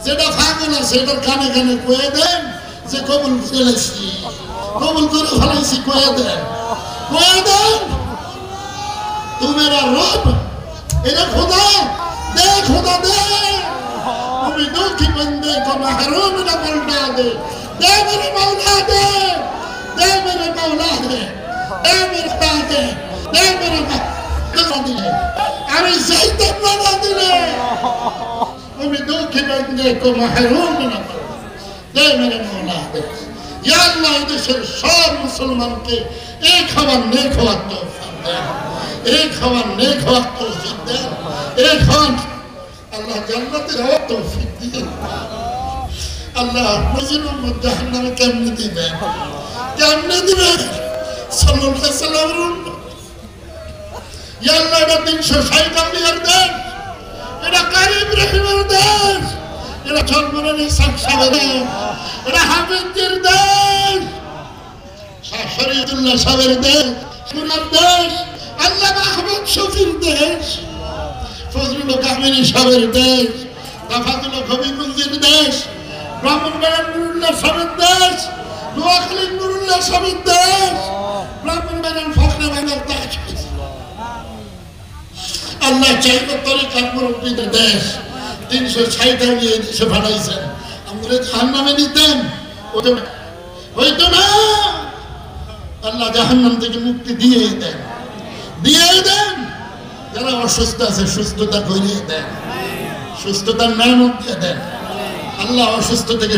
যেটা পাগল আছে এটার কানে কানে কয়ে দেন যে কবুল ফেলেছি, কবুল করে ফেলেছি, কয়ে দেন, কয়ে দেন তু মেরা রব, এরা খোদা দে, খোদা দে, তুমি দুঃখী বন্দে को महरूम न पलटा दे, दे मेरे मौला दे, दे मेरे मौला दे, दे मेरे दे, दे मेरे दिले আমি চাইতাম না দিলে তুমি দুঃখী বন্দে को महरूम न दे मेरे मौला दे। या अल्लाह देशेर सब मुसलमानके एक हवा नेक हওয়ার তৌফিক দেন, एक हवा नेक हওয়ার তৌফিক দেন, एक हवा अल्लाह जन्नतेर हওয়ার तौफीक दिए। अल्लाह नजरुल जहन्नाम केमने दिबे, केमने दिबे सल्लल्लाहु अलैहि वसल्लम। या अल्लाह এটা 360 আম্বিয়ার দেশ, এটা কারি ইব্রাহিমের দেশ, এটা চরমরানি সাকসাবের দেশ, এটা হাফিজের দেশ, শাহ শরীয়তুল্লাহ সাহেবের দেশ, সুনার দেশ, আল্লামা আহমদ শফির দেশ, ফজলুল কামিনী সাহেবের দেশ, তাফাতুল কবিগঞ্জের দেশ, ব্রাহ্মণবাড়িয়ার নুরুল্লাহ সাহেবের দেশ, নোয়াখালীর নুরুল্লাহ সাহেবের দেশ, ব্রাহ্মণবাড়িয়ার ফখরে বাংলার দেশ। আল্লাহ চাইবে তরিকার মুরব্বীদের দেশ 360 নিয়ে দেশে পাঠাইছেন। আমরা জাহান্নামে নিতেন হইতো না। আল্লাহ জাহান্নাম থেকে মুক্তি দিয়ে দেন, দিয়ে দেন। যারা অসুস্থ আছে সুস্থতা করিয়ে দেন, সুস্থতার নিয়ামত দিয়ে দেন। আল্লাহ অসুস্থ থেকে